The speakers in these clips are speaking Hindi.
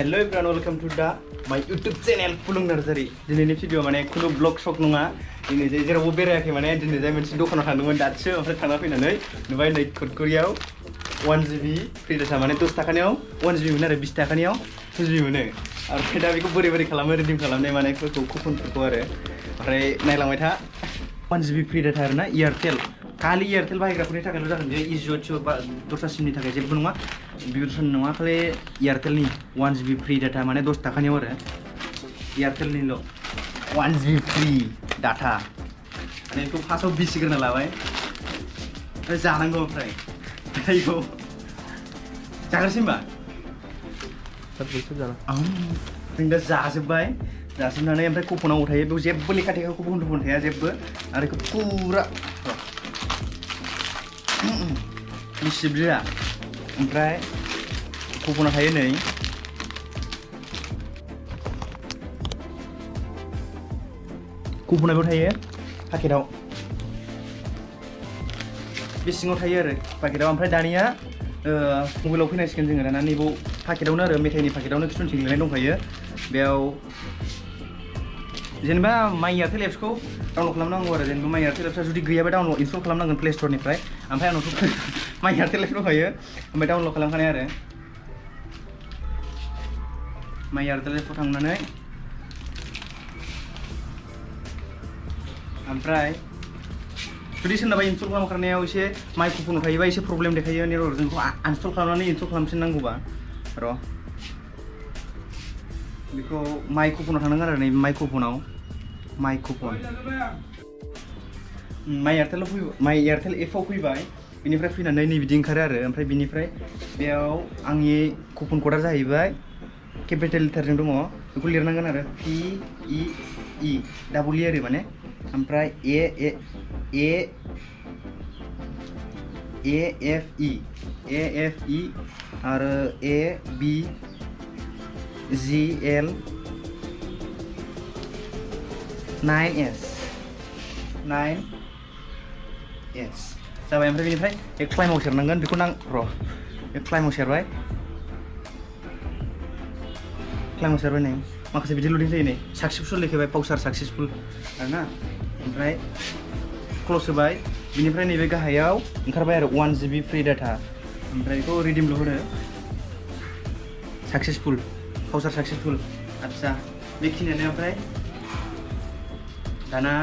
Hello everyone, welcome to my YouTube channel Phulung Narzary. दिनैनि भिडिअ माने खुनु ब्लग शक नङा। दिनै जेरावबो बेरायाखै माने दिनै जाय मोनसे दखानाव थांदोंमोन दासो ओमफ्राय थांना फैनानै नुबाय नै कुरकुरेयाव 1GB फ्रि डाटा माने 10 टाकानियाव 1GB मोनो आरो 20 टाकानियाव 2GB मोनो। आरो दा बेखौ बोरै खालामो रिडिम खालामनाय मानेफोरखौ कुपनफोरखौ आरो ओमफ्राय नायलांबाय था 1GB फ्रि डाटा आरोना Airtel खालि Airtel बाहायग्राफोरनि थाखायल' जागोन बे इजिअ बा दस्रा सिमनि थाखाय जेबो नङा बिउसन नङा खालि Airtelनि 1GB फ्रि डाटा माने 10 टाकानियाव आरो Airtelनिल' 1GB फ्रि डाटा माने बेखौ फार्स्टआव बिसिग्रोना लाबाय ओमफ्राय जानांगौ ओमफ्राय बेखौ जाग्रोसै होमबा जों दा जाजोब्बाय जाजोबनानै ओमफ्राय कुपनाव थायो बेयाव जेबो लेखा थेखा कुपन थाया जेबो आरो बेखौ पुरा बिसिबजा ओमफ्राय कुपना थायो नै कुपनाबो थायो पाकेटाव बे सिङाव थायो आरो पाकेटाव ओमफ्राय दानिया मबाइलाव फैनांसिगोन जोङो दाना नैबाव पाकेटावनो आरो मेथाइनि पाकेटावनो किसुनथिं लिरनाय दंखायो बेयाव जेनेबा माइ एयारटेल एप्सखौ डाउनलड खालामनांगौ आरो जेनेबा माइ एयारटेल एप्सआ जुदि गैयाबा डाउनलड इनस्टल खालामनांगोन प्ले स्ट'रनिफ्राय ओमफ्राय आंनावथ' माइ एयारटेल एप्स दंखायो ओमफ्राय डाउनलड खालामखानाय आरो माइ एयारटेल एप्सआव थांनानै ओमफ्राय जुदि सोरनाबा इनस्टल खालामखानायाव एसे माइ कुपनाव थायोबा एसे प्रब्लेम देखायो नेटवर्क जोंखौ आनइनस्टल खालामनानै इनस्टल खालामफिननांगौबा र' बेखौ माइ कुपनाव थांनांगोन आरो नै माइ कुपनाव माइ कुपन माइ एयारटेल एपआव फैबाय बिनिफ्राय फैनानै नै बिदि ओंखारो आरो ओमफ्राय बिनिफ्राय बेयाव आंनि कुपन क'डआ जाहैबाय केपिटेल लेटारजों दङ बेखौ लिरनांगोन आरो PEE डाबल इ आरो माने ओमफ्राय AFE आरो ABGL 9S जाबाय ओमफ्राय बेनिफ्राय एक क्लाइमाव सेरनांगोन बेखौ र' एक क्लाइमाव सेरबाय नै माखासे बिदि लुदिं जायो नै साक्सेसफुल लेखाबाय पाउचार साक्सेसफुल आरोना ओमफ्राय क्लस होबाय बिनिफ्राय नैबे गाहायाव ओंखारबाय आरो 1GB फ्रि डाटा ओमफ्राय बेखौ रिडिमल' होनो साक्सेसफुल पाउचार साक्सेसफुल आदसा बेखिनियानो ओमफ्राय दाना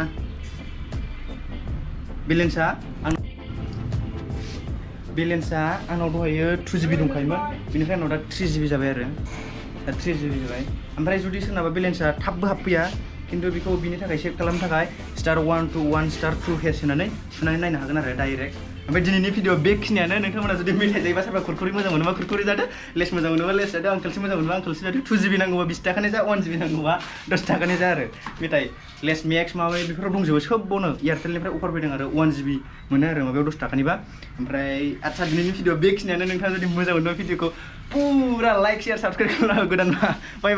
बेलेन्सआ आंनाव दहायो 2GB दंखायोमोन बिनिफ्राय आंनाव दा 3GB जाबाय आरो दा 3GB जाबाय ओमफ्राय जुदि सोरनाबा बेलेन्सआ थाबबो हाबफैया खिन्थु बेखौ बिनि थाखाय सेभ खालामनो थाखाय *121*2# होनानै थुनानै नायनो हागोन आरो डाइरेक्ट ओमफ्राय दिनैनि भिडिअ बेखिनियानो नोंथांमोना जुदि मेथाइ जायोबा सोरबा कुरकुरे मोजां मोनोबा कुरकुरे जादो लेस मोजां मोनोबा लेस जादो आंकोलसो मोजां मोनोबा आंकोलसो जादो 2GB नांगौबा 20 टाकानि जा 1GB नांगौबा 10 टाकानि जा आरो मेथाइ लेस मेक्स माबा बेफोराव दंजोबो सोबावनो एयारटेलनिफ्राय अफार फैदों आरो 1GB मोनो आरो माबायाव 10 टाकानिबा ओमफ्राय आदसा दिनैनि भिडिअ बेखिनियानो नोंथाङा जुदि मोजां मोनोबा भिडिअखौ पुरा लाइक शेयार साबस्क्राइब खालामना गोदानबा बाय बाय